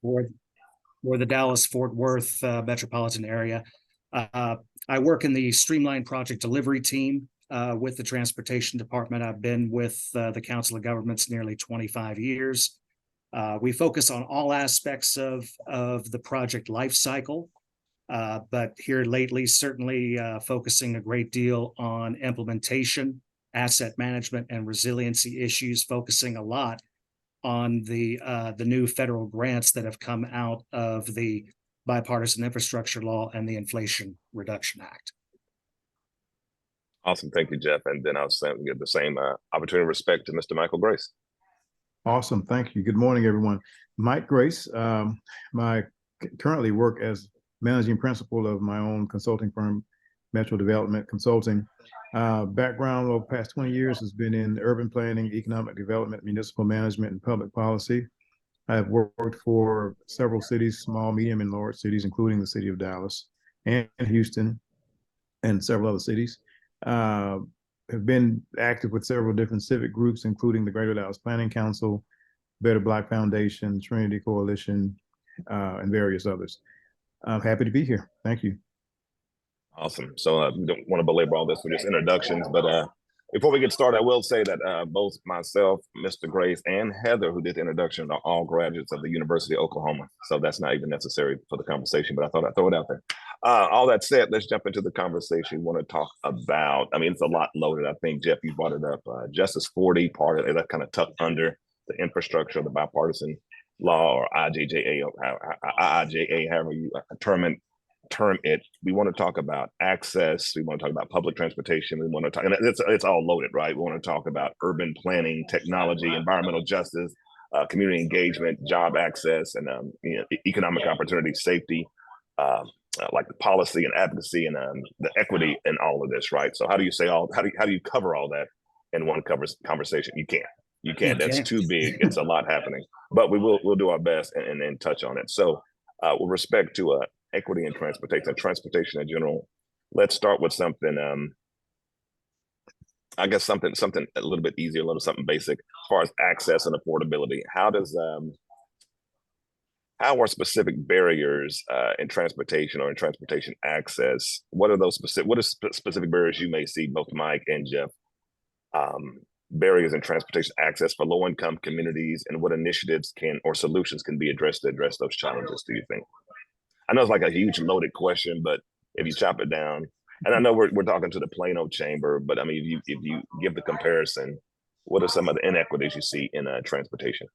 for the Dallas-Fort Worth metropolitan area. I work in the Streamline Project Delivery team with the Transportation Department. I've been with the Council of Governments nearly 25 years. We focus on all aspects of the project life cycle, but here lately, certainly focusing a great deal on implementation, asset management, and resiliency issues, focusing a lot on the new federal grants that have come out of the Bipartisan Infrastructure Law and the Inflation Reduction Act. Awesome. Thank you, Jeff. And then I'll give the same opportunity of respect to Mr. Michael Grace. Awesome. Thank you. Good morning, everyone. Mike Grace. I currently work as managing principal of my own consulting firm, Metro Development Consulting. Background over the past 20 years has been in urban planning, economic development, municipal management, and public policy. I have worked for several cities, small, medium, and large cities, including the city of Dallas and Houston and several other cities. Have been active with several different civic groups, including the Greater Dallas Planning Council, Better Black Foundation, Trinity Coalition, and various others. I'm happy to be here. Thank you. Awesome. So we don't want to belabor all this with just introductions, but before we get started, I will say that both myself, Mr. Grace, and Heather, who did the introduction, are all graduates of the University of Oklahoma. So that's not even necessary for the conversation, but I thought I'd throw it out there. All that said, let's jump into the conversation. We want to talk about, I mean, it's a lot loaded. I think, Jeff, you brought it up. Justice 40, part of it, that kind of tucked under the infrastructure of the bipartisan law, or IJJA, or IIJA, however you term it. We want to talk about access. We want to talk about public transportation. We want to talk, and it's all loaded, right? We want to talk about urban planning, technology, environmental justice, community engagement, job access, and economic opportunity, safety, like the policy and advocacy, and the equity in all of this, right? So how do you say how do you cover all that in one conversation? You can't. That's too big. It's a lot happening, but we'll do our best and touch on it. So with respect to equity and transportation in general, let's start with something, I guess something a little bit easier, something basic as far as access and affordability. How are specific barriers in transportation or in transportation access? What are specific barriers you may see, both Mike and Jeff, barriers in transportation access for low-income communities, and what initiatives or solutions can be addressed to address those challenges, do you think? I know it's like a huge loaded question, but if you chop it down, and I know we're talking to the Plano chamber, but I mean, if you give the comparison, what are some of the inequities you see in transportation?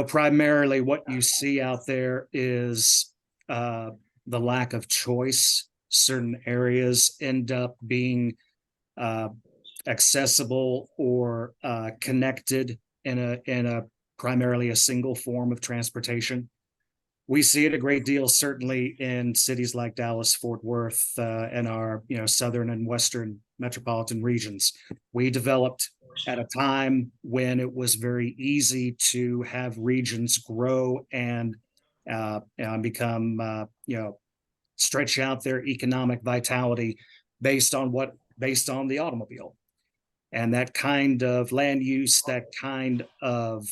Primarily what you see out there is the lack of choice. Certain areas end up being accessible or connected in a primarily a single form of transportation. We see it a great deal, certainly in cities like Dallas, Fort Worth, and our southern and western metropolitan regions. We developed at a time when it was very easy to have regions grow and become stretch out their economic vitality based on the automobile. And that kind of land use, that kind of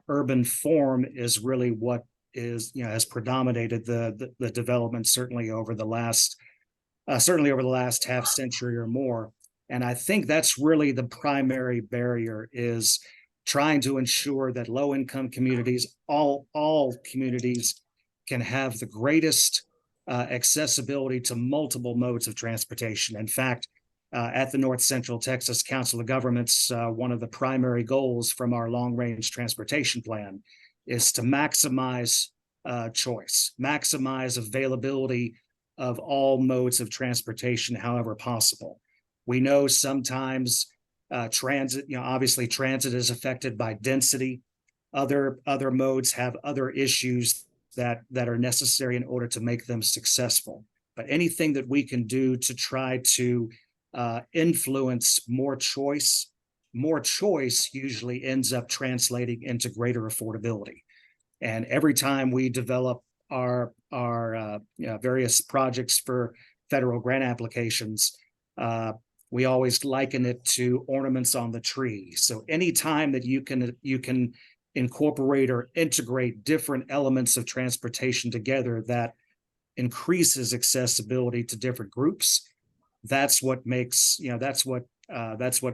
urban form is really what has predominated the development certainly over the last half century or more. And I think that's really the primary barrier, is trying to ensure that low-income communities, all communities, can have the greatest accessibility to multiple modes of transportation. In fact, at the North Central Texas Council of Governments, one of the primary goals from our long-range transportation plan is to maximize choice, maximize availability of all modes of transportation however possible. We know sometimes transit, obviously transit is affected by density. Other modes have other issues that are necessary in order to make them successful. But anything that we can do to try to influence more choice usually ends up translating into greater affordability. And every time we develop our various projects for federal grant applications, we always liken it to ornaments on the tree. So anytime that you can incorporate or integrate different elements of transportation together that increases accessibility to different groups. That's what makes, that's what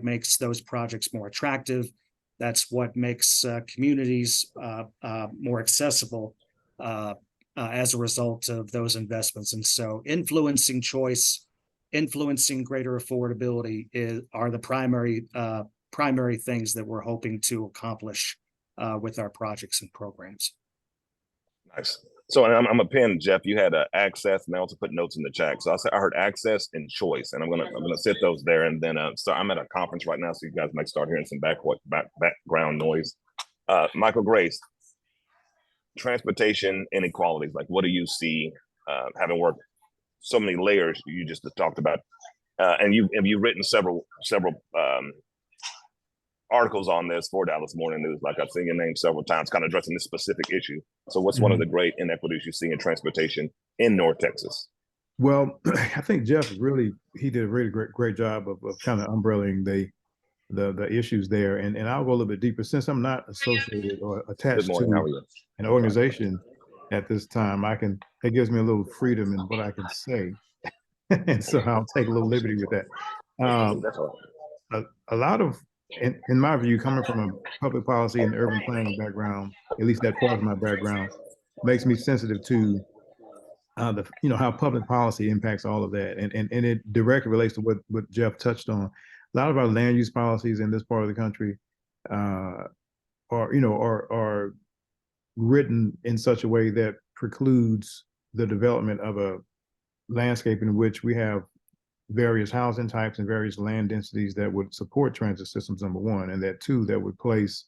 makes those projects more attractive. That's what makes communities more accessible as a result of those investments. And so influencing choice, influencing greater affordability are the primary things that we're hoping to accomplish with our projects and programs. Nice. So I'm a pin, Jeff. You had access, and I also put notes in the chat. So I heard access and choice, and I'm gonna sit those there. And then so I'm at a conference right now, so you guys might start hearing some background noise. Michael Grace, transportation inequalities. Like, what do you see? Having worked so many layers, you just talked about, and you've written several articles on this for Dallas Morning News. Like, I've seen your name several times, kind of addressing this specific issue. So what's one of the great inequities you see in transportation in North Texas? Well, I think Jeff he did a really great job of kind of umbrellaing the issues there. And I'll go a little bit deeper since I'm not associated or attached to an organization at this time. It gives me a little freedom in what I can say. And so I'll take a little liberty with that. A lot of, in my view, coming from a public policy and urban planning background, at least that part of my background, makes me sensitive to how public policy impacts all of that, and it directly relates to what Jeff touched on. A lot of our land use policies in this part of the country are written in such a way that precludes the development of a landscape in which we have various housing types and various land densities that would support transit systems, number one, and that two, that would place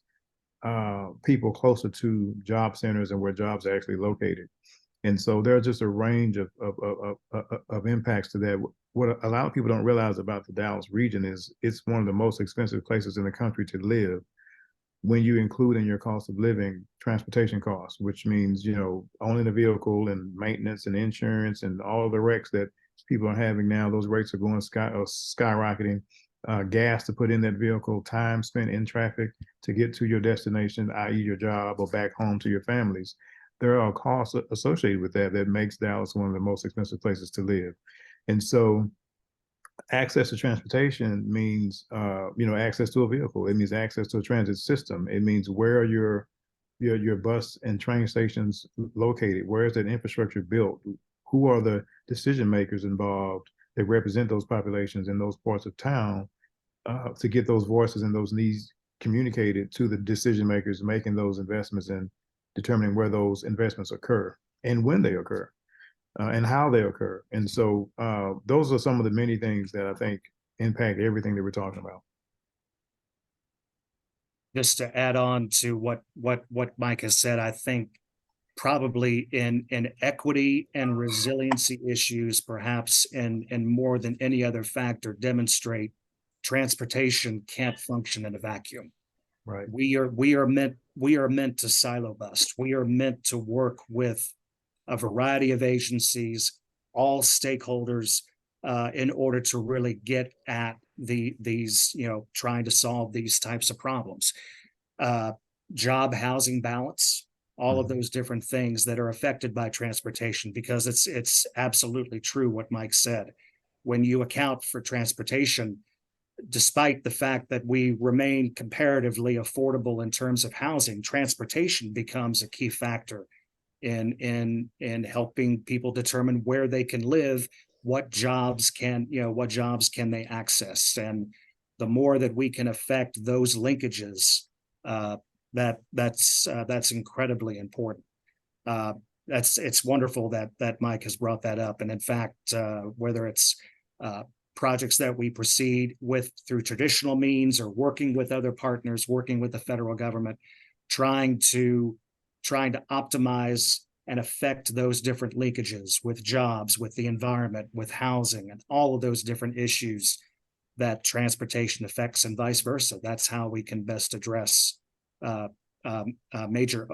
people closer to job centers and where jobs are actually located. And so there's just a range of impacts to that. What a lot of people don't realize about the Dallas region is it's one of the most expensive places in the country to live when you include in your cost of living transportation costs, which means, owning a vehicle and maintenance and insurance and all of the wrecks that people are having now. Those rates are going skyrocketing. Gas to put in that vehicle, time spent in traffic to get to your destination, i.e. your job, or back home to your families. There are costs associated with that makes Dallas one of the most expensive places to live. And so access to transportation means, access to a vehicle. It means access to a transit system. It means where are your bus and train stations located? Where is that infrastructure built? Who are the decision makers involved that represent those populations in those parts of town to get those voices and those needs communicated to the decision makers making those investments and determining where those investments occur and when they occur and how they occur. And so those are some of the many things that I think impact everything that we're talking about. Just to add on to what Mike has said, I think probably in equity and resiliency issues, perhaps in more than any other factor, demonstrate transportation can't function in a vacuum. Right. We are meant to silo bust. We are meant to work with a variety of agencies, all stakeholders, in order to really get at these, trying to solve these types of problems. Job, housing balance, all of those different things that are affected by transportation, because it's absolutely true what Mike said. When you account for transportation, despite the fact that we remain comparatively affordable in terms of housing, transportation becomes a key factor in helping people determine where they can live, what jobs can they access. And the more that we can affect those linkages, that's incredibly important. It's wonderful that Mike has brought that up. And in fact, whether it's projects that we proceed with through traditional means or working with other partners, working with the federal government, trying to optimize and affect those different linkages with jobs, with the environment, with housing, and all of those different issues that transportation affects, and vice versa. That's how we can best address major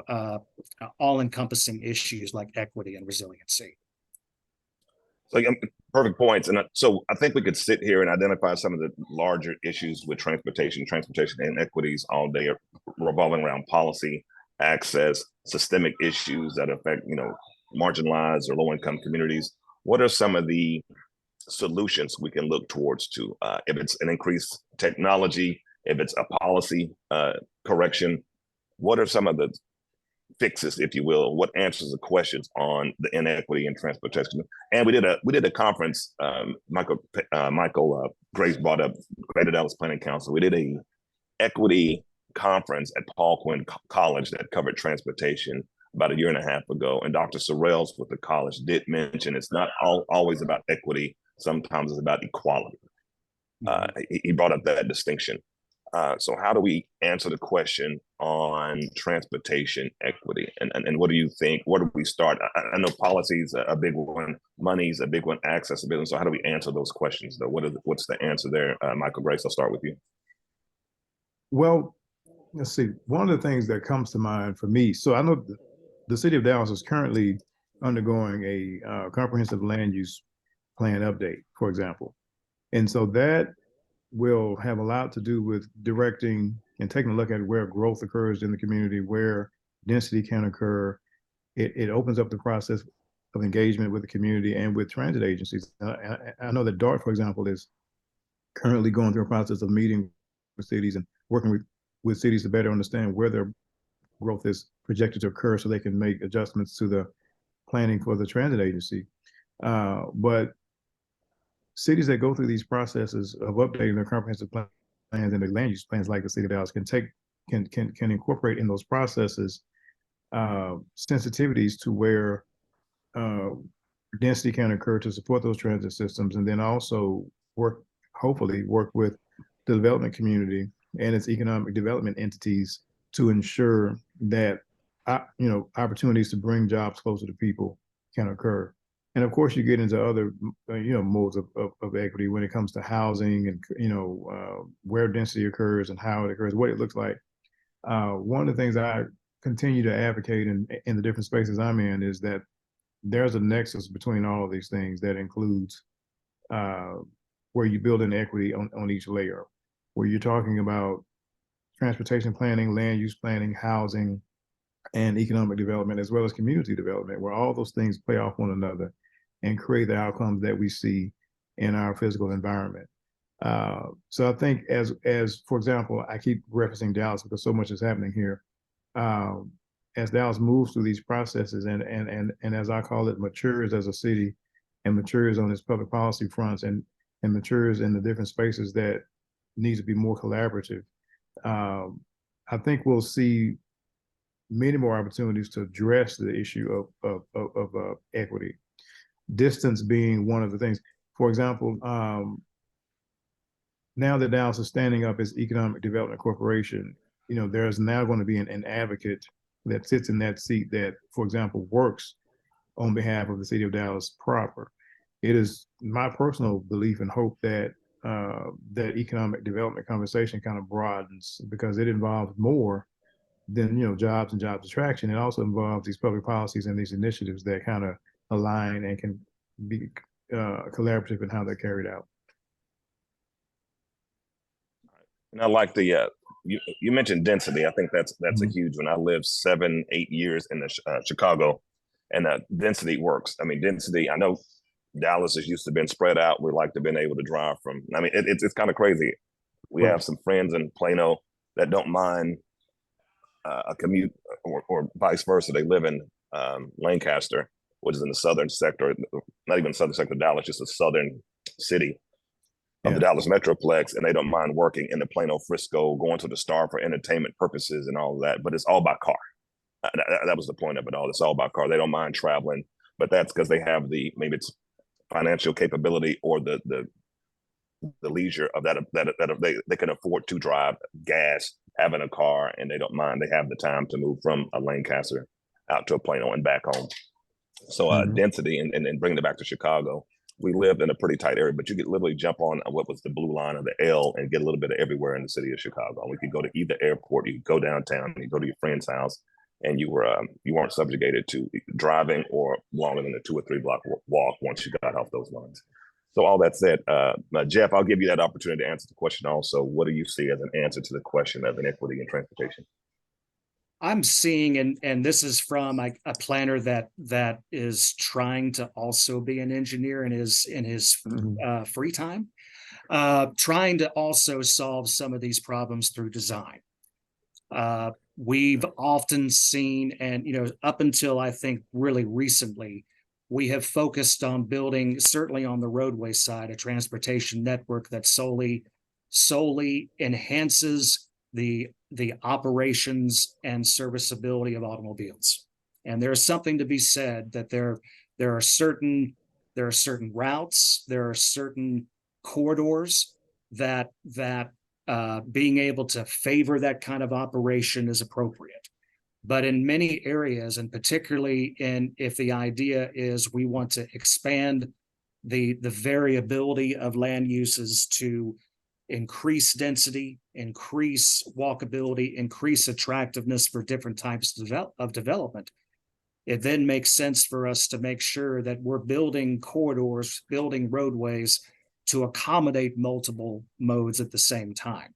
all-encompassing issues like equity and resiliency. So perfect points. And so I think we could sit here and identify some of the larger issues with transportation inequities all day, revolving around policy, access, systemic issues that affect, marginalized or low income communities. What are some of the solutions we can look towards to, if it's an increased technology, if it's a policy correction, what are some of the fixes, if you will, what answers the questions on the inequity in transportation? And we did a conference. Michael Grace brought up Greater Dallas Planning Council. We did a equity conference at Paul Quinn College that covered transportation about a year and a half ago. And Dr. Sorrells with the college did mention it's not always about equity. Sometimes it's about equality. He brought up that distinction. So how do we answer the question on transportation equity? And what do you think? Where do we start? I know policy is a big one, money's a big one, access a big one. So how do we answer those questions though? What's the answer there? Michael Grace, I'll start with you. Well, let's see. One of the things that comes to mind for me, so I know the city of Dallas is currently undergoing a comprehensive land use plan update, for example. And so that will have a lot to do with directing and taking a look at where growth occurs in the community, where density can occur. It opens up the process of engagement with the community and with transit agencies. I know that DART, for example, is currently going through a process of meeting with cities and working with cities to better understand where their growth is projected to occur so they can make adjustments to the planning for the transit agency. But cities that go through these processes of updating their comprehensive plans and their land use plans, like the city of Dallas, can incorporate in those processes sensitivities to where density can occur to support those transit systems, and then also hopefully work with the development community and its economic development entities to ensure that opportunities to bring jobs closer to people can occur. And of course, you get into other, modes of equity when it comes to housing and, where density occurs and how it occurs, what it looks like. One of the things I continue to advocate in the different spaces I'm in is that there's a nexus between all of these things that includes where you build in equity on each layer, where you're talking about transportation planning, land use planning, housing, and economic development, as well as community development, where all those things play off one another and create the outcomes that we see in our physical environment. So I think as for example, I keep referencing Dallas because so much is happening here. As Dallas moves through these processes and as I call it, matures as a city and matures on its public policy fronts and matures in the different spaces that need to be more collaborative, I think we'll see many more opportunities to address the issue of equity. Distance being one of the things. For example, now that Dallas is standing up as Economic Development Corporation, there's now going to be an advocate that sits in that seat that, for example, works on behalf of the city of Dallas proper. It is my personal belief and hope that that economic development conversation kind of broadens because it involves more than jobs and jobs attraction. It also involves these public policies and these initiatives that kind of align and can be collaborative in how they're carried out. And I like the you mentioned density. I think that's a huge one. I lived 7-8 years in the Chicago, and density works. I mean, density. I know Dallas is used to being spread out. We like to been able to drive from. I mean, it's kind of crazy. We have some friends in Plano that don't mind a commute, or vice versa. They live in Lancaster, which is in the southern sector, not even southern sector of Dallas, just a southern city of the Dallas Metroplex, and they don't mind working in the Plano, Frisco, going to the Star for entertainment purposes and all of that. But it's all by car. That was the point of it all. It's all by car. They don't mind traveling, but that's because they have maybe it's financial capability or the leisure of that they can afford to drive, gas, having a car, and they don't mind. They have the time to move from a Lancaster out to a Plano and back home. So density and bringing it back to Chicago, we lived in a pretty tight area, but you could literally jump on what was the blue line of the L and get a little bit of everywhere in the city of Chicago. We could go to either airport, you could go downtown, you could go to your friend's house, and you weren't subjugated to driving or longer than a 2 or 3 block walk once you got off those lines. So all that said, Jeff, I'll give you that opportunity to answer the question also. What do you see as an answer to the question of inequity in transportation? I'm seeing, and this is from a planner that is trying to also be an engineer in his free time, trying to also solve some of these problems through design. We've often seen, and up until I think really recently, we have focused on building, certainly on the roadway side, a transportation network that solely enhances the operations and serviceability of automobiles. And there's something to be said that there are certain routes, there are certain corridors that being able to favor that kind of operation is appropriate. But in many areas, and particularly if the idea is we want to expand the variability of land uses to increase density, increase walkability, increase attractiveness for different types of development, it then makes sense for us to make sure that we're building corridors, building roadways to accommodate multiple modes at the same time,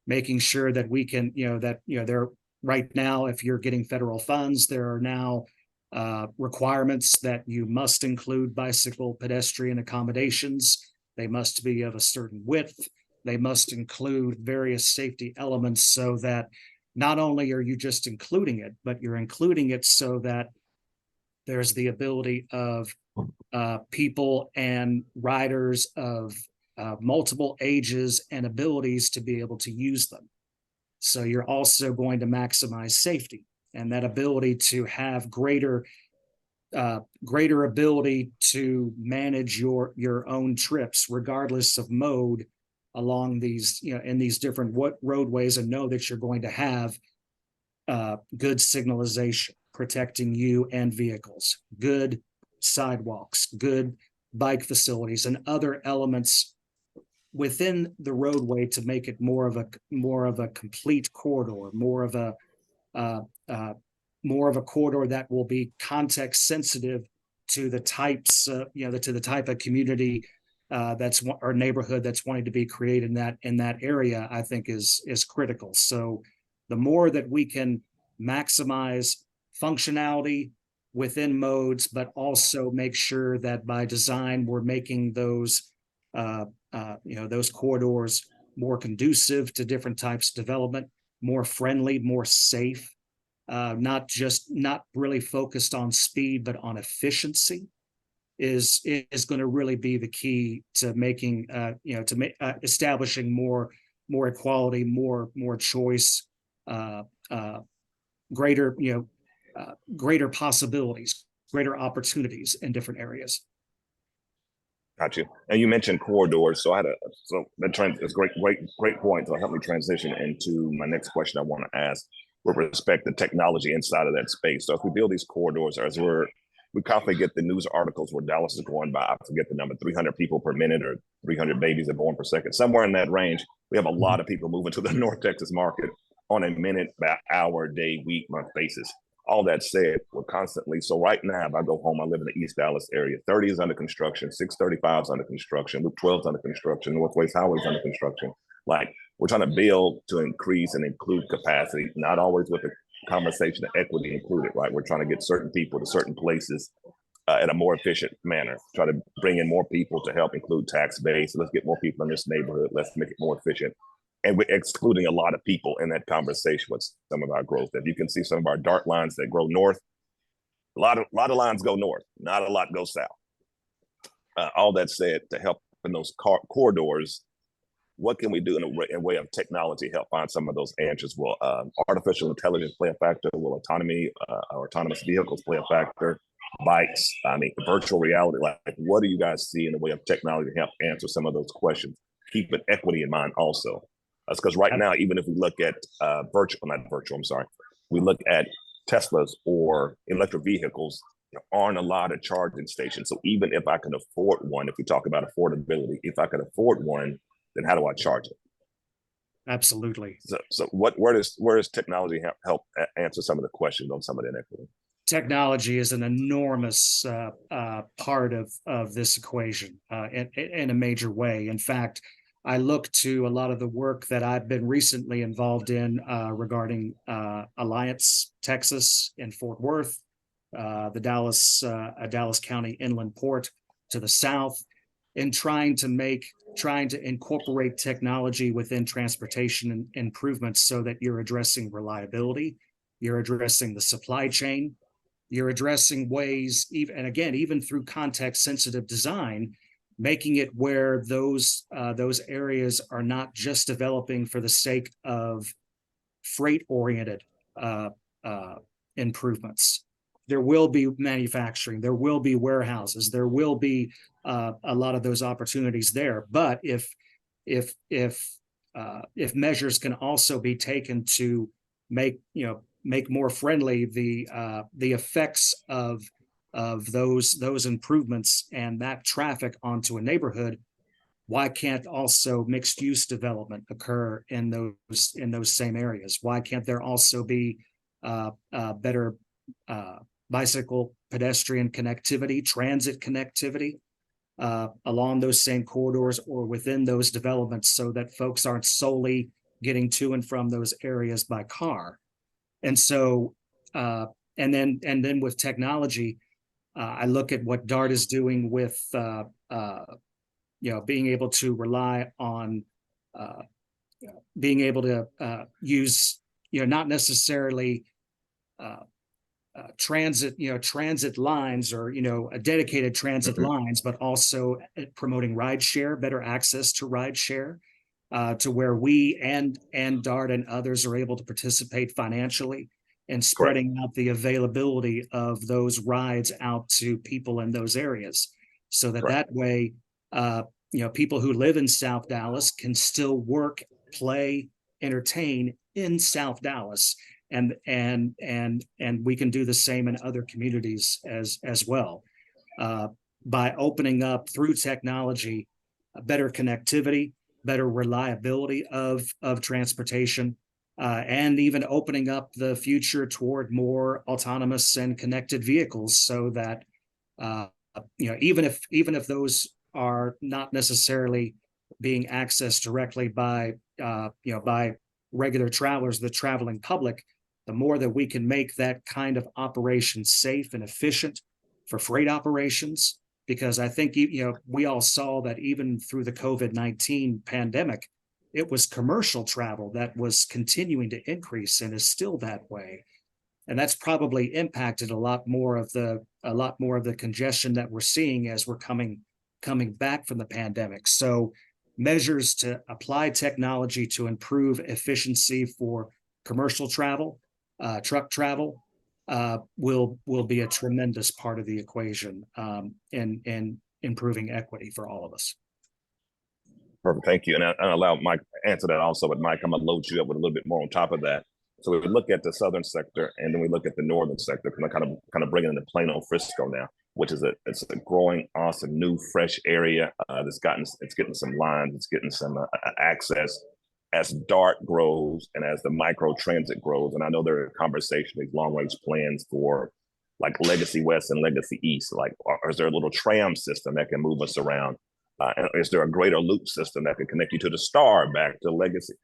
making sure that we can, there right now, if you're getting federal funds, there are now requirements that you must include bicycle pedestrian accommodations. They must be of a certain width. They must include various safety elements so that not only are you just including it, but you're including it so that there's the ability of people and riders of multiple ages and abilities to be able to use them. So you're also going to maximize safety and that ability to have greater ability to manage your own trips, regardless of mode, along these, in these different roadways, and know that you're going to have good signalization protecting you and vehicles, good sidewalks, good bike facilities, and other elements within the roadway to make it more of a complete corridor, more of a corridor that will be context sensitive to the types, to the type of community or neighborhood that's wanting to be created in that area. I think is critical. So the more that we can maximize functionality within modes, but also make sure that by design we're making those those corridors more conducive to different types of development, more friendly, more safe, not really focused on speed, but on efficiency, is going to really be the key to making establishing more equality, more choice, greater greater possibilities, greater opportunities in different areas. Got you. And you mentioned corridors, so it's great point. So help me transition into my next question I want to ask with respect to technology inside of that space. So if we build these corridors, as we constantly get the news articles where Dallas is going by, I forget the number, 300 people per minute or 300 babies are born per second, somewhere in that range. We have a lot of people moving to the North Texas market on a minute, by hour, day, week, month basis. All that said, we're constantly, so right now, if I go home, I live in the East Dallas area, 30 is under construction, 635 is under construction, Loop 12 is under construction, Northwest Highway is under construction. Like, we're trying to build to increase and include capacity, not always with the conversation of equity included, right? We're trying to get certain people to certain places in a more efficient manner, try to bring in more people to help include tax base. Let's get more people in this neighborhood. Let's make it more efficient. And we're excluding a lot of people in that conversation with some of our growth. If you can see some of our dark lines that grow north, a lot of lines go north, not a lot go south. All that said, to help in those corridors, what can we do in way of technology to help find some of those answers? Will artificial intelligence play a factor? Will autonomy or autonomous vehicles play a factor? Bikes, virtual reality, like what do you guys see in the way of technology to help answer some of those questions? Keeping equity in mind also. That's because right now, even if we look at we look at Teslas or electric vehicles, there aren't a lot of charging stations. So even if I can afford one, if we talk about affordability, if I can afford one, then how do I charge it? Absolutely. So where does technology help answer some of the questions on some of the inequity? Technology is an enormous part of this equation in a major way. In fact, I look to a lot of the work that I've been recently involved in regarding Alliance, Texas, in Fort Worth, the Dallas County inland port to the south, in trying to incorporate technology within transportation improvements so that you're addressing reliability, you're addressing the supply chain, you're addressing ways, even through context sensitive design, making it where those areas are not just developing for the sake of freight oriented improvements. There will be manufacturing, there will be warehouses, there will be a lot of those opportunities there. But if measures can also be taken to make more friendly the effects of those improvements and that traffic onto a neighborhood, why can't also mixed use development occur in those same areas? Why can't there also be better bicycle pedestrian connectivity, transit connectivity along those same corridors or within those developments, so that folks aren't solely getting to and from those areas by car? And so, and then with technology, I look at what DART is doing with, being able to rely on, being able to use, not necessarily transit lines or, a dedicated transit lines, but also promoting ride share, better access to ride share, to where we and DART and others are able to participate financially and spreading out the availability of those rides out to people in those areas, so that way, people who live in South Dallas can still work, play, entertain in South Dallas, and we can do the same in other communities as well, by opening up through technology better connectivity, better reliability of transportation, and even opening up the future toward more autonomous and connected vehicles, so that even if those are not necessarily being accessed directly by by regular travelers, the traveling public, the more that we can make that kind of operation safe and efficient for freight operations. Because I think we all saw that even through the COVID-19 pandemic, it was commercial travel that was continuing to increase and is still that way. And that's probably impacted a lot more of the congestion that we're seeing as we're coming back from the pandemic. So measures to apply technology to improve efficiency for commercial travel, truck travel, will be a tremendous part of the equation, in improving equity for all of us. Perfect, thank you. And I allow Mike to answer that also, but Mike, I'm gonna load you up with a little bit more on top of that. So we look at the southern sector, and then we look at the northern sector, kind of bringing in the Plano, Frisco now, which is it's a growing, awesome, new, fresh area it's getting some lines, it's getting some access as DART grows and as the micro transit grows. And I know there are conversations, these long range plans for like Legacy West and Legacy East. Like, is there a little tram system that can move us around? And is there a greater loop system that can connect you to the Star back to Legacy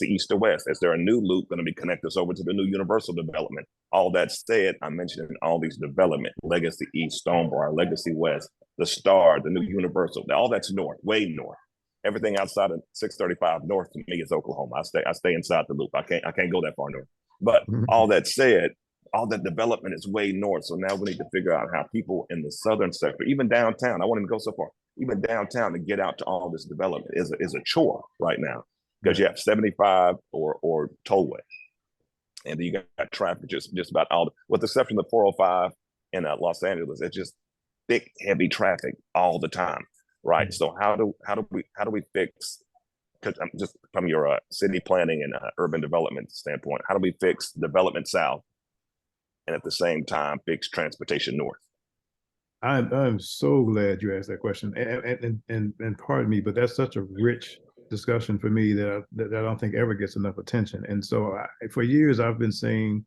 East to West? Is there a new loop going to be connect us over to the new Universal development? All that said, I mentioned all these development, Legacy East, Stonebriar, Legacy West, the Star, the new Universal, all that's north, way north. Everything outside of 635 north to me is Oklahoma. I stay inside the loop. I can't go that far north. But all that said, all that development is way north. So now we need to figure out how people in the southern sector, even downtown, I won't even go so far, even downtown, to get out to all this development is a chore right now, because you have 75 or tollway, and then you got traffic just about with the exception of the 405 in Los Angeles. It's just thick, heavy traffic all the time, right? So how do we fix? Because I'm just from your city planning and urban development standpoint, how do we fix development south and at the same time fix transportation north? I'm so glad you asked that question, and pardon me, but that's such a rich discussion for me that I don't think ever gets enough attention. And so for years, I've been saying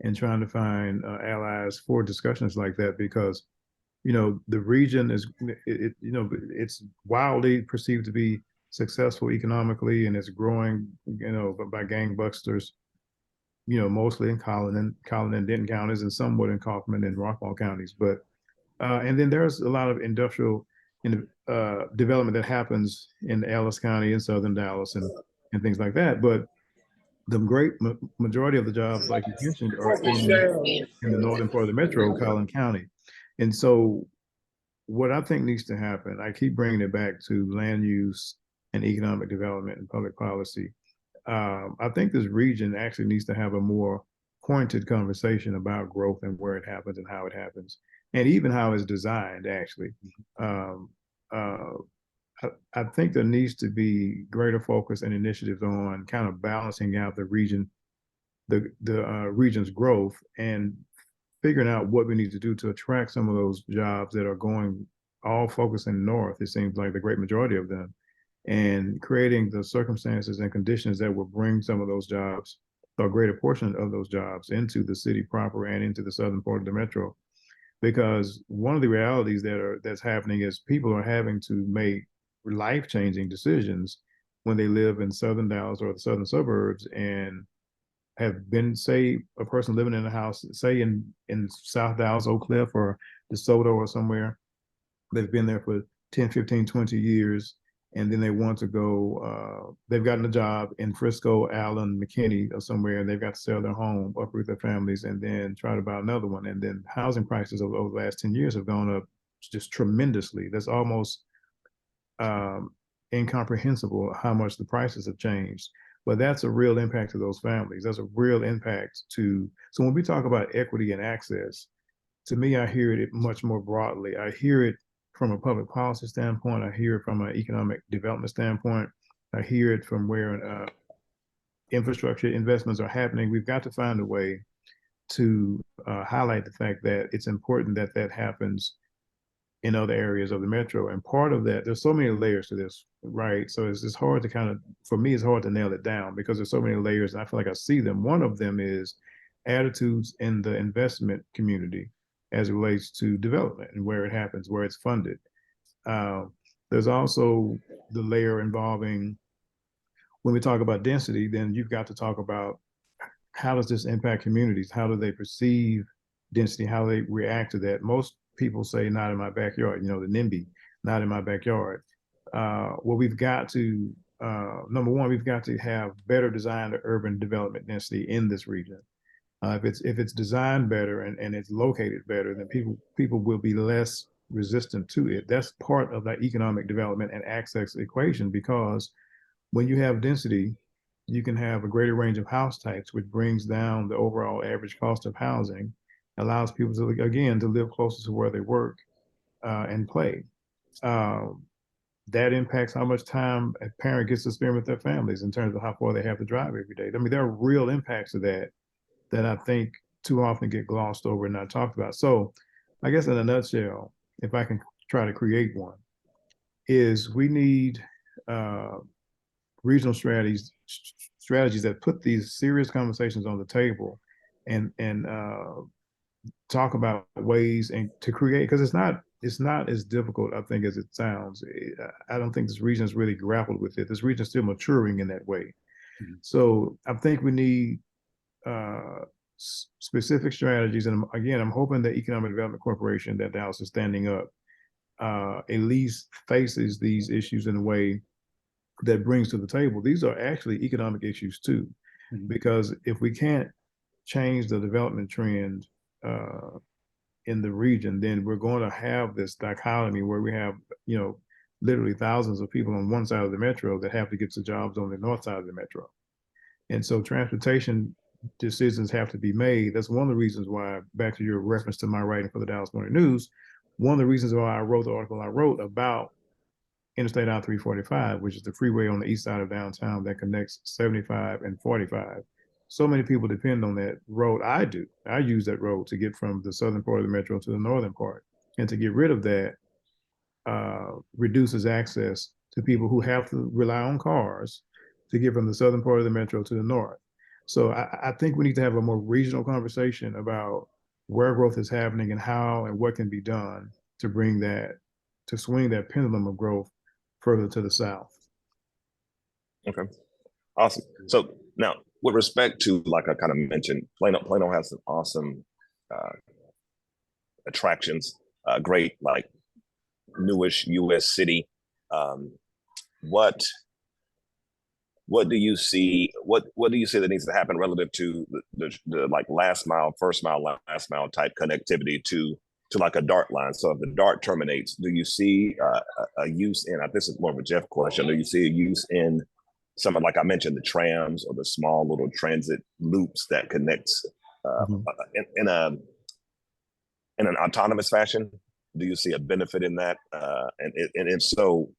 and trying to find allies for discussions like that because, the region is, it's wildly perceived to be successful economically and it's growing, by gangbusters, mostly in Collin and Denton counties and somewhat in Kaufman and Rockwall counties. But and then there's a lot of industrial development that happens in Ellis County and Southern Dallas and things like that. But the great majority of the jobs, like you mentioned, are in the northern part of the metro, Collin County. And so what I think needs to happen, I keep bringing it back to land use and economic development and public policy. I think this region actually needs to have a more pointed conversation about growth and where it happens and how it happens, and even how it's designed, actually. Um, uh, I think there needs to be greater focus and initiatives on kind of balancing out the region's growth and figuring out what we need to do to attract some of those jobs that are going all focusing north. It seems like the great majority of them, and creating the circumstances and conditions that will bring some of those jobs, or a greater portion of those jobs, into the city proper and into the southern part of the metro. Because one of the realities that's happening is people are having to make life-changing decisions when they live in southern Dallas or the southern suburbs and have been, say, a person living in a house, say in South Dallas, Oak Cliff or DeSoto or somewhere. They've been there for 10, 15, 20 years, and then they want to go, they've gotten a job in Frisco, Allen, McKinney or somewhere, and they've got to sell their home, uproot their families, and then try to buy another one. And then housing prices over the last 10 years have gone up just tremendously. That's almost incomprehensible how much the prices have changed. But that's a real impact to those families. That's a real impact to, so when we talk about equity and access, to me, I hear it much more broadly. I hear it from a public policy standpoint. I hear it from an economic development standpoint. I hear it from where infrastructure investments are happening. We've got to find a way to highlight the fact that it's important that that happens in other areas of the metro. And part of that, there's so many layers to this, right? So it's hard to kind of, for me, it's hard to nail it down because there's so many layers and I feel like I see them. One of them is attitudes in the investment community as it relates to development and where it happens, where it's funded. There's also the layer involving, when we talk about density, then you've got to talk about how does this impact communities? How do they perceive density? How do they react to that? Most people say, not in my backyard, the NIMBY, not in my backyard. Well, we've got to, number one, we've got to have better designed urban development density in this region. If it's designed better and it's located better, then people will be less resistant to it. That's part of that economic development and access equation, because when you have density, you can have a greater range of house types, which brings down the overall average cost of housing, allows people to, again, to live closer to where they work and play. That impacts how much time a parent gets to spend with their families in terms of how far they have to drive every day. I mean, there are real impacts of that I think too often get glossed over and not talked about. So I guess in a nutshell, if I can try to create one, is we need regional strategies that put these serious conversations on the table and talk about ways and to create, because it's not as difficult, I think, as it sounds. I don't think this region has really grappled with it. This region is still maturing in that way. Mm-hmm. So I think we need specific strategies. And again, I'm hoping that Economic Development Corporation that Dallas is standing up at least faces these issues in a way that brings to the table. These are actually economic issues too, mm-hmm. because if we can't change the development trend in the region, then we're going to have this dichotomy where we have, literally thousands of people on one side of the metro that have to get to jobs on the north side of the metro. And so transportation decisions have to be made. That's one of the reasons why, back to your reference to my writing for the Dallas Morning News, one of the reasons why I wrote the article I wrote about Interstate I-345, which is the freeway on the east side of downtown that connects 75 and 45. So many people depend on that road. I do. I use that road to get from the southern part of the metro to the northern part. And to get rid of that reduces access to people who have to rely on cars to get from the southern part of the metro to the north. So I think we need to have a more regional conversation about where growth is happening and how and what can be done to bring that, to swing that pendulum of growth further to the south. Okay, awesome. So now, with respect to, like I kind of mentioned, Plano has some awesome uh, attractions, great like newish U.S. city. Um, what what do you see? What do you see that needs to happen relative to the like last mile, first mile, last mile type connectivity to like a dart line? So if the dart terminates, do you see a use in? This is more of a Jeff question. Do you see a use in some of, like I mentioned, the trams or the small little transit loops that connects Mhm. in in an autonomous fashion? Do you see a benefit in that? And if so,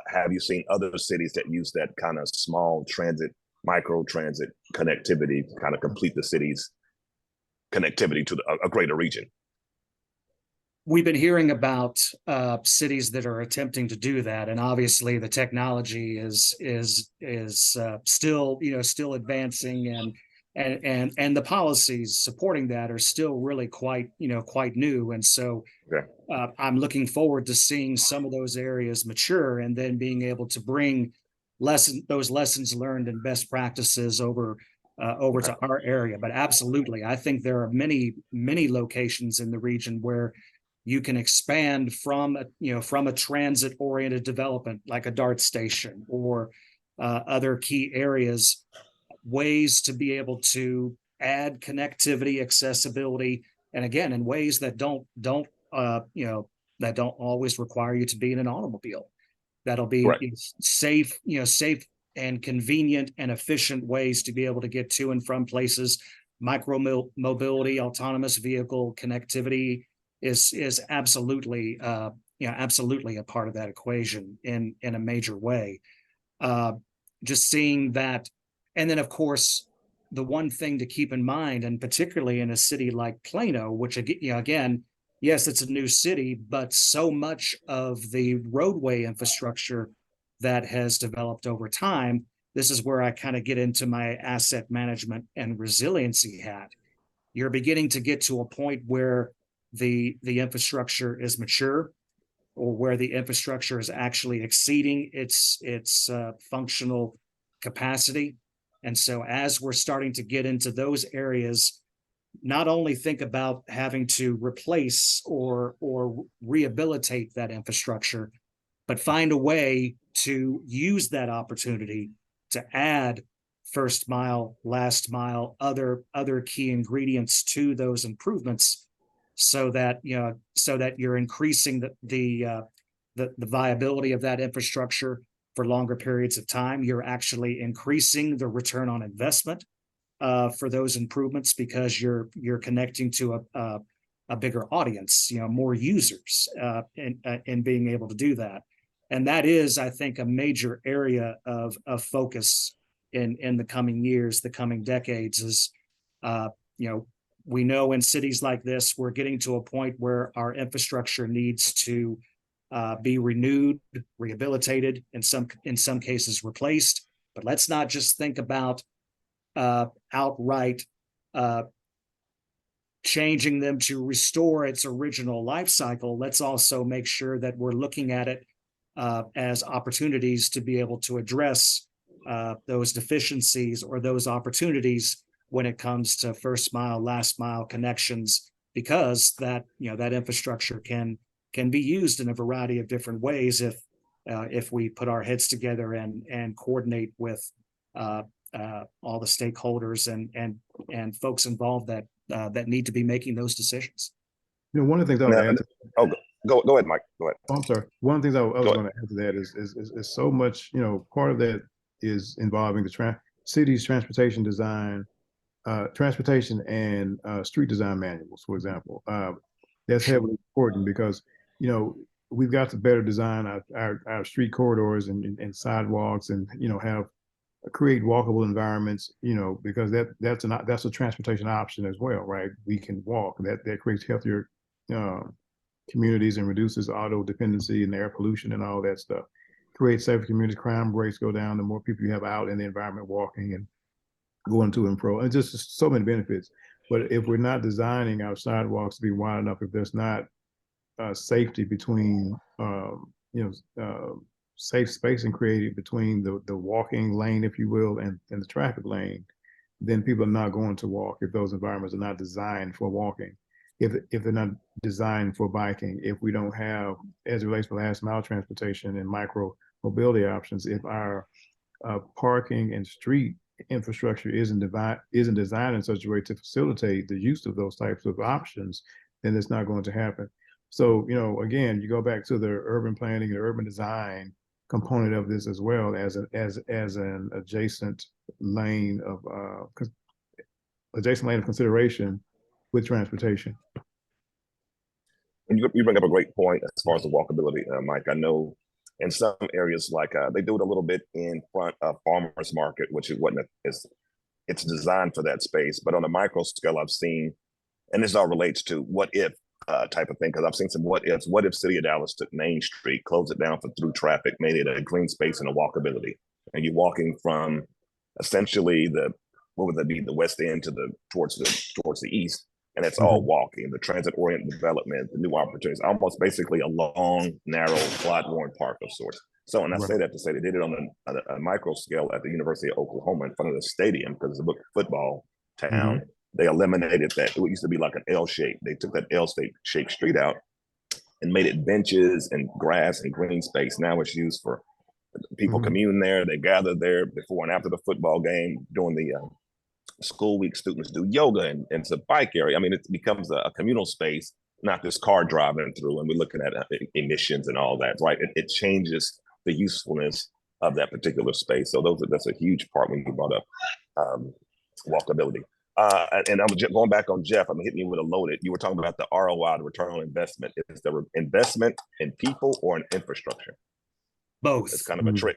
have you seen other cities that use that kind of small transit, micro transit connectivity to kind of complete the city's connectivity to a greater region? We've been hearing about cities that are attempting to do that, and obviously the technology is still still advancing, and the policies supporting that are still really quite new, and so Okay. I'm looking forward to seeing some of those areas mature, and then being able to bring those lessons learned and best practices over Okay. to our area. But absolutely, I think there are many locations in the region where you can expand from from a transit oriented development like a dart station or other key areas, ways to be able to add connectivity, accessibility, and again in ways that don't that don't always require you to be in an automobile. That'll be Right. safe, safe and convenient and efficient ways to be able to get to and from places. Micro mobility, autonomous vehicle connectivity is absolutely absolutely a part of that equation in a major way. Uh, just seeing that, and then of course the one thing to keep in mind, and particularly in a city like Plano, which again, yes, it's a new city, but so much of the roadway infrastructure that has developed over time. This is where I kind of get into my asset management and resiliency hat. You're beginning to get to a point where the infrastructure is mature, or where the infrastructure is actually exceeding its functional capacity. And so as we're starting to get into those areas, not only think about having to replace or rehabilitate that infrastructure, but find a way to use that opportunity to add first mile, last mile, other key ingredients to those improvements, so that you're increasing the viability of that infrastructure for longer periods of time. You're actually increasing the return on investment for those improvements, because you're connecting to a bigger audience, more users, in being able to do that. And that is, I think, a major area of focus in the coming years, the coming decades. Is uh, you know we know in cities like this, we're getting to a point where our infrastructure needs to be renewed, rehabilitated, in some cases replaced. But let's not just think about outright uh, changing them to restore its original life cycle. Let's also make sure that we're looking at it as opportunities to be able to address those deficiencies or those opportunities when it comes to first mile, last mile connections, because that infrastructure can be used in a variety of different ways if we put our heads together and coordinate with all the stakeholders and folks involved that need to be making those decisions. One of the things I would Now, add to, oh, go ahead, Mike. Go ahead. oh, I'm sorry. One of the things I was Go going ahead. to add to that is so much, part of that is involving the city's transportation design, transportation and street design manuals, for example. That's heavily important because, we've got to better design our street corridors and sidewalks, and, have create walkable environments, because that's a transportation option as well, right? We can walk. That creates healthier uh, communities and reduces auto dependency and air pollution and all that stuff. create safer communities, crime rates go down, the more people you have out in the environment walking and going to and fro. And just so many benefits. But if we're not designing our sidewalks to be wide enough, if there's not safety between, safe spacing created between the walking lane, if you will, and the traffic lane, then people are not going to walk if those environments are not designed for walking. If they're not designed for biking, if we don't have, as it relates to last mile transportation and micro mobility options, if our parking and street infrastructure isn't designed in such a way to facilitate the use of those types of options, then it's not going to happen. So, again, you go back to the urban planning and urban design component of this as well as an adjacent lane of consideration with transportation. And you bring up a great point as far as the walkability, Mike. I know in some areas, like they do it a little bit in front of farmers market, which is it's designed for that space. But on a micro scale, I've seen, and this all relates to what if type of thing, because I've seen some what ifs. What if City of Dallas took Main Street, closed it down for through traffic, made it a green space and a walkability, and you're walking from essentially what would that be, the west end towards the east, and it's all walking, the transit-oriented development, the new opportunities, almost basically a long, narrow, plot-worn park of sorts. So, and I say that to say they did it on a micro scale at the University of Oklahoma in front of the stadium, because it's a football town. They eliminated that. It used to be like an L shape. They took that L shape street out and made it benches and grass and green space. Now it's used for people commune there. They gather there before and after the football game. During the school week, students do yoga, and it's a bike area. I mean, it becomes a communal space, not this car driving through, and we're looking at emissions and all that, right? It changes the usefulness of that particular space. So that's a huge part when you brought up walkability. And I'm going back on Jeff. I'm hitting you with a loaded. You were talking about the ROI, the return on investment. Is the investment in people or in infrastructure? Both. It's kind of a trick.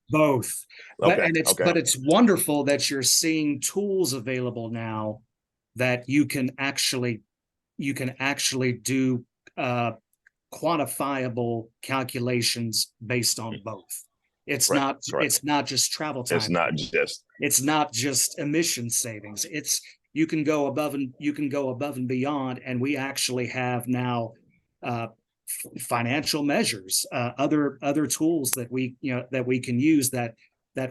Both. Okay, But it's wonderful that you're seeing tools available now that you can actually do quantifiable calculations based on both. It's not just travel time. It's not just emission savings. You can go above and beyond, and we actually have now financial measures, other tools that we can use that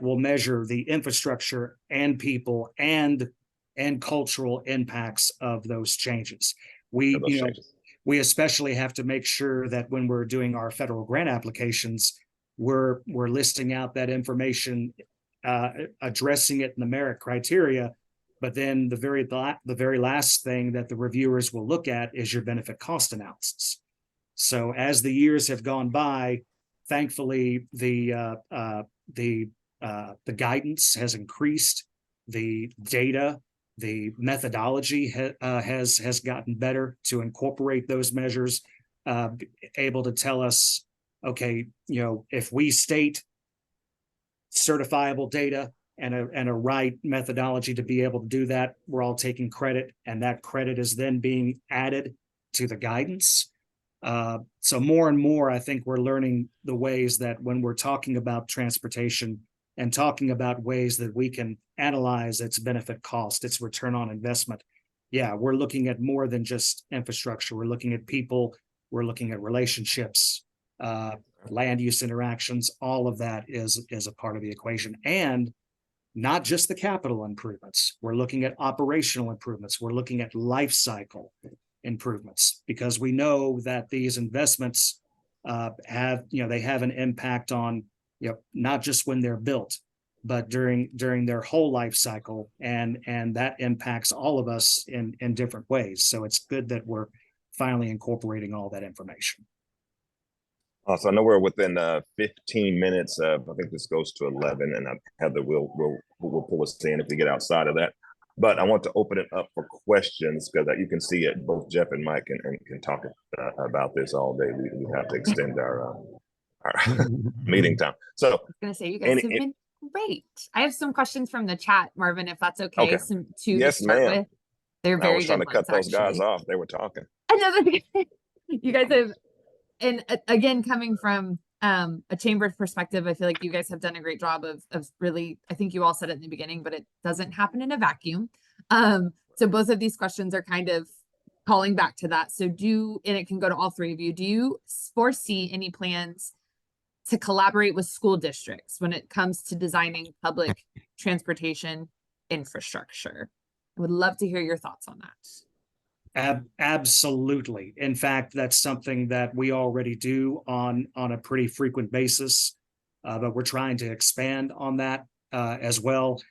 will measure the infrastructure and people and cultural impacts of those changes. We especially have to make sure that when we're doing our federal grant applications, we're listing out that information, addressing it in the merit criteria, but then the very last thing that the reviewers will look at is your benefit cost analysis. So as the years have gone by, thankfully the guidance has increased, the data, the methodology has gotten better to incorporate those measures, able to tell us, okay, if we state certifiable data and a right methodology to be able to do that, we're all taking credit, and that credit is then being added to the guidance. So more and more, I think we're learning the ways that when we're talking about transportation and talking about ways that we can analyze its benefit cost, its return on investment. Yeah, we're looking at more than just infrastructure. We're looking at people, we're looking at relationships, land use interactions. All of that is a part of the equation, and not just the capital improvements. We're looking at operational improvements. We're looking at life cycle improvements, because we know that these investments have an impact on, not just when they're built, but during their whole life cycle, and that impacts all of us in different ways. So it's good that we're finally incorporating all that information. So I know we're within 15 minutes. I think this goes to 11, and Heather will pull us in if we get outside of that. But I want to open it up for questions, because you can see it. Both Jeff and Mike can talk about this all day. We have to extend our meeting time. So I was going to say, you guys have been great. I have some questions from the chat, Marvin, if that's okay. Yes, ma'am. They're very good. I was trying to cut those guys off. They were talking. I know that you guys have, and again, coming from a chamber perspective, I feel like you guys have done a great job of really, I think you all said it in the beginning, but it doesn't happen in a vacuum. So both of these questions are kind of calling back to that. So and it can go to all three of you. Do you foresee any plans to collaborate with school districts when it comes to designing public transportation infrastructure? I would love to hear your thoughts on that. Absolutely. In fact, that's something that we already do on a pretty frequent basis, but we're trying to expand on that as well.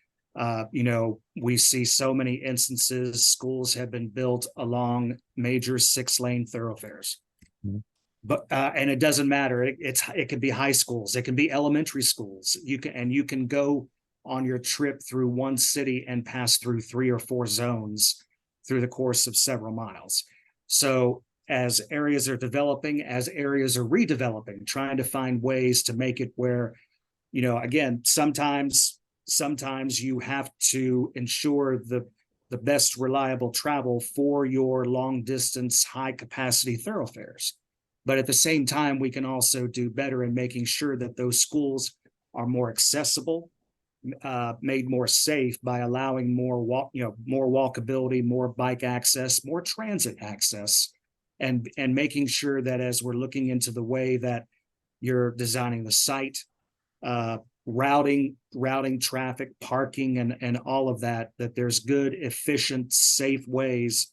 We see so many instances, schools have been built along major 6-lane thoroughfares. Mm-hmm. But and it doesn't matter. It can be high schools, it can be elementary schools. You can go on your trip through one city and pass through 3 or 4 zones through the course of several miles. So as areas are developing, as areas are redeveloping, trying to find ways to make it where, again, sometimes you have to ensure the best reliable travel for your long distance, high capacity thoroughfares. But at the same time, we can also do better in making sure that those schools are more accessible, made more safe by allowing more walkability, more bike access, more transit access, and making sure that as we're looking into the way that you're designing the site, routing traffic, parking, and all of that, that there's good, efficient, safe ways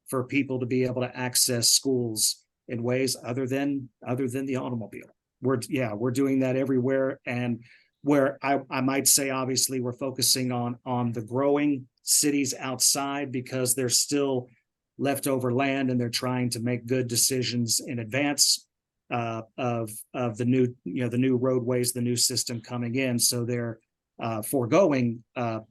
for people to be able to access schools in ways other than the automobile. We're doing that everywhere. And where I might say, obviously, we're focusing on the growing cities outside because there's still leftover land and they're trying to make good decisions in advance of the new roadways, the new system coming in. So they're foregoing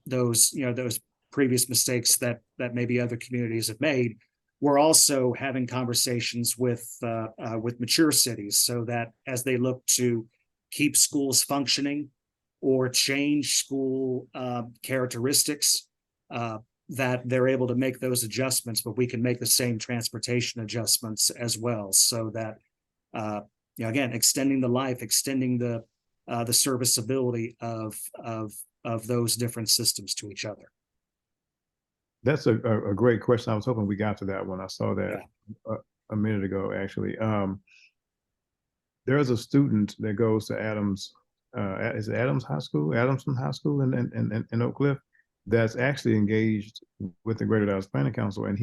those previous mistakes that maybe other communities have made. We're also having conversations with mature cities so that as they look to keep schools functioning or change school characteristics, that they're able to make those adjustments, but we can make the same transportation adjustments as well. So that, again, extending the life, extending the serviceability of those different systems to each other. That's a great question. I was hoping we got to that one. I saw that a minute ago, actually. There's a student that goes to Adams, is it Adams High School, Adamson High School in Oak Cliff, that's actually engaged with the Greater Dallas Planning Council. And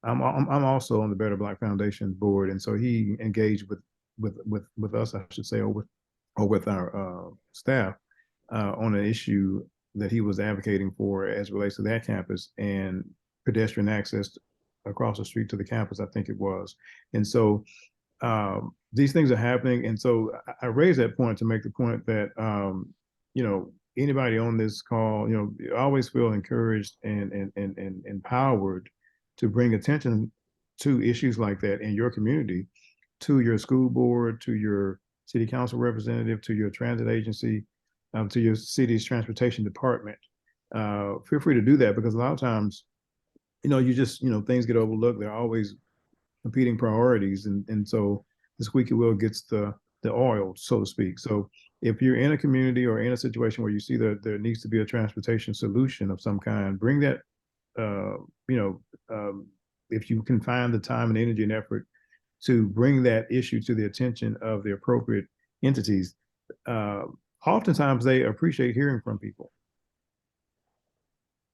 I'm also on the Better Black Foundation board, and so he engaged with us, I should say, or with our staff on an issue that he was advocating for as it relates to that campus and pedestrian access across the street to the campus, I think it was. And so these things are happening. And so I raise that point to make the point that, anybody on this call, you always feel encouraged and empowered to bring attention to issues like that in your community, to your school board, to your city council representative, to your transit agency, to your city's transportation department. Feel free to do that, because a lot of times, you just, things get overlooked. There are always competing priorities. And so the squeaky wheel gets the oil, so to speak. So if you're in a community or in a situation where you see that there needs to be a transportation solution of some kind, bring that, if you can find the time and energy and effort to bring that issue to the attention of the appropriate entities, oftentimes they appreciate hearing from people.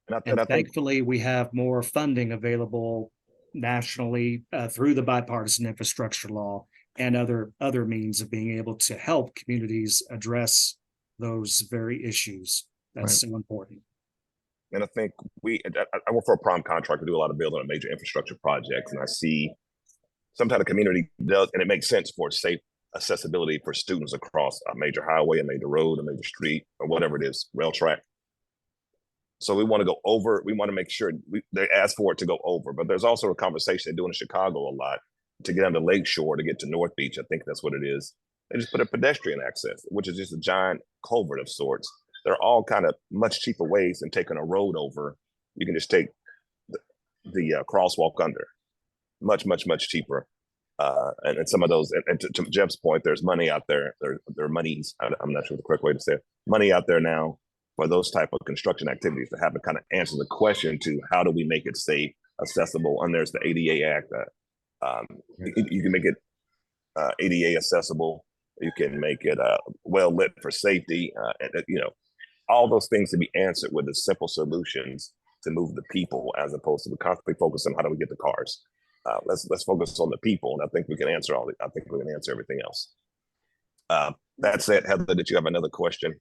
And thankfully, we have more funding available nationally through the bipartisan infrastructure law and other means of being able to help communities address those very issues. That's so important. And I think I work for a prime contractor, do a lot of building on major infrastructure projects, and I see sometimes the community does, and it makes sense for safe accessibility for students across a major highway, a major road, a major street, or whatever it is, rail track. So we want to go over, we want to make sure they ask for it to go over, but there's also a conversation they do in Chicago a lot to get on the Lakeshore, to get to North Beach. I think that's what it is. They just put a pedestrian access, which is just a giant culvert of sorts. They're all kind of much cheaper ways than taking a road over. You can just take the crosswalk under. Much, much, much cheaper. And some of those, and to Jeff's point, there's money out there. There are monies. I'm not sure the correct way to say it. Money out there now for those type of construction activities to have to kind of answer the question to how do we make it safe, accessible. And there's the ADA Act. You can make it ADA accessible. You can make it well lit for safety. All those things to be answered with the simple solutions to move the people, as opposed to constantly focus on how do we get the cars. Let's focus on the people, and I think we can answer I think we can answer everything else. That said, Heather, did you have another question?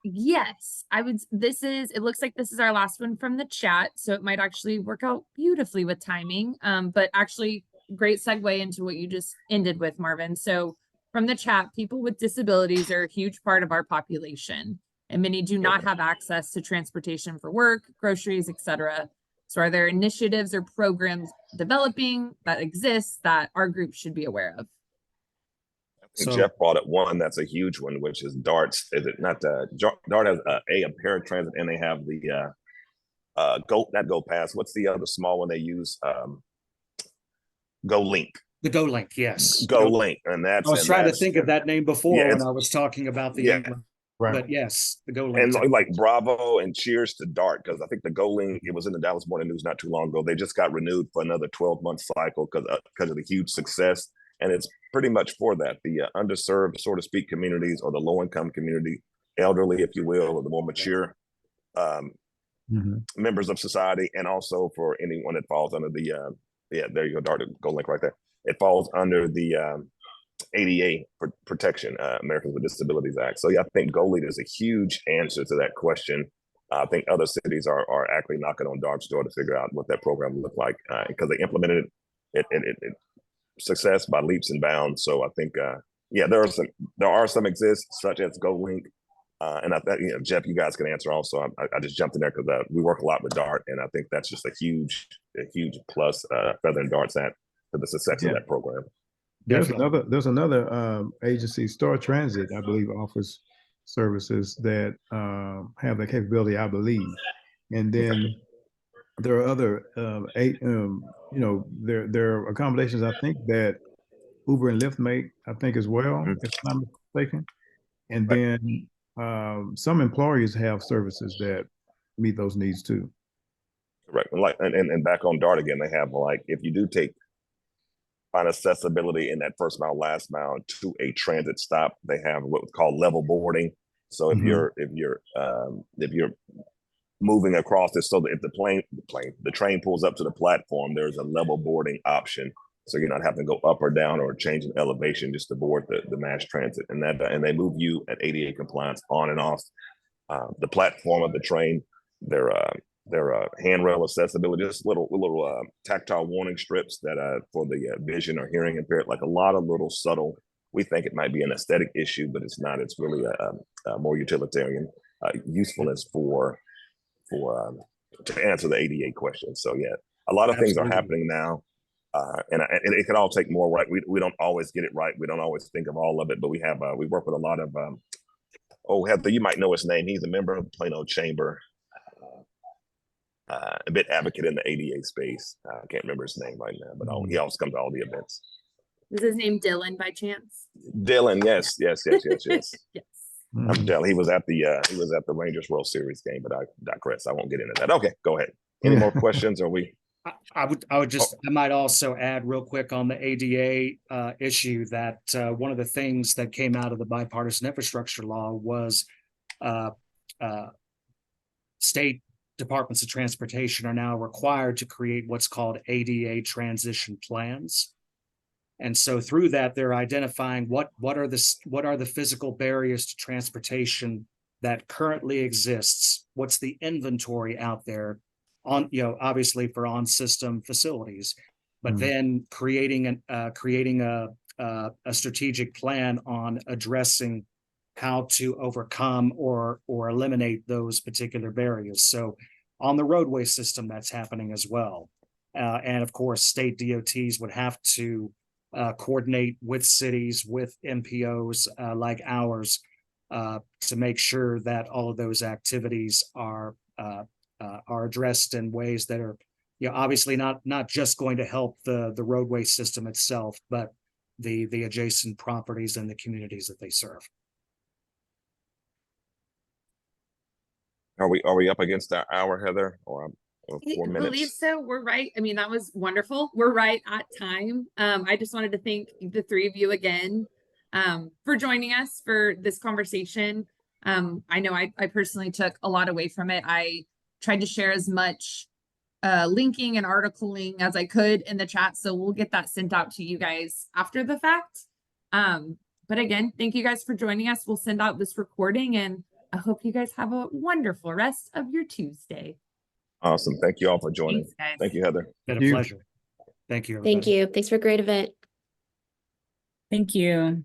Yes, it looks like this is our last one from the chat, so it might actually work out beautifully with timing. But actually great segue into what you just ended with, Marvin. So from the chat, people with disabilities are a huge part of our population, and many do not have access to transportation for work, groceries, etc. So are there initiatives or programs developing that exist that our group should be aware of? So, Jeff brought up one that's a huge one, which is DART's. Is it not? DART has a paratransit, and they have the not Go Pass. What's the other small one they use? Go Link. The Go Link, yes. Go Link, and that's. I was trying to think of that name before when I was talking about the England. Right. But yes, the Go Link. And like bravo and cheers to DART, because I think the Go Link, it was in the Dallas Morning News not too long ago. They just got renewed for another 12-month cycle because of the huge success. And it's pretty much for that, the underserved, so to speak, communities, or the low-income community, elderly, if you will, or the more mature members of society, and also for anyone that falls under the, there you go, DART, Go Link right there. It falls under the ADA protection, Americans with Disabilities Act. So yeah, I think Go Lead is a huge answer to that question. I think other cities are actually knocking on DART's door to figure out what that program would look like, because they implemented it success by leaps and bounds. So I think there are some exist, such as Go Link, and I thought, Jeff, you guys can answer also. I just jumped in there because we work a lot with DART, and I think that's just a huge plus feather in DART's hat to the success of that program. There's another agency, Star Transit, I believe, offers services that have the capability, I believe. And then there are other there are accommodations, I think, that Uber and Lyft make, I think, as well, if I'm not mistaken. And then some employers have services that meet those needs too. Correct. And back on DART again, they have, like, if you do find accessibility in that first mile, last mile to a transit stop, they have what's called level boarding. So if you're moving across this, so that if the train pulls up to the platform, there's a level boarding option, so you're not having to go up or down or change an elevation just to board the mass transit. And they move you at ADA compliance on and off the platform of the train. Their handrail accessibility, just little tactile warning strips that for the vision or hearing impaired, like a lot of little subtle. We think it might be an aesthetic issue, but it's not. It's really a more utilitarian usefulness for to answer the ADA question. So yeah, a lot of things are happening now, and it can all take more right. We don't always get it right. We don't always think of all of it, but we work with a lot of. Heather, you might know his name. He's a member of the Plano Chamber. A bit advocate in the ADA space. I can't remember his name right now, but he always comes to all the events. Is his name Dylan by chance? Dylan, yes. Yes. Yes. I'm Dylan. He was at the Rangers World Series game, but I digress. I won't get into that. Okay, go ahead. Any more questions? Or we? I might also add real quick on the ADA issue that one of the things that came out of the bipartisan infrastructure law was state departments of transportation are now required to create what's called ADA transition plans. And so through that, they're identifying what are the physical barriers to transportation that currently exists. What's the inventory out there on, obviously for on-system facilities, but then creating a strategic plan on addressing how to overcome or eliminate those particular barriers. So on the roadway system, that's happening as well. And of course, state DOTs would have to coordinate with cities, with MPOs like ours, to make sure that all of those activities are addressed in ways that are obviously not just going to help the roadway system itself, but the adjacent properties and the communities that they serve. Are we up against that hour, Heather, or I 4 believe minutes? so. We're right. I mean, that was wonderful. We're right at time. I just wanted to thank the three of you again for joining us for this conversation. I know I personally took a lot away from it. I tried to share as much linking and articling as I could in the chat. So we'll get that sent out to you guys after the fact. But again, thank you guys for joining us. We'll send out this recording, and I hope you guys have a wonderful rest of your Tuesday. Awesome. Thank you all for joining. Thanks, guys. Thank you, Heather. Been a Thank you. pleasure. Thank you. Thank Everybody. you. Thanks for a great event. Thank you.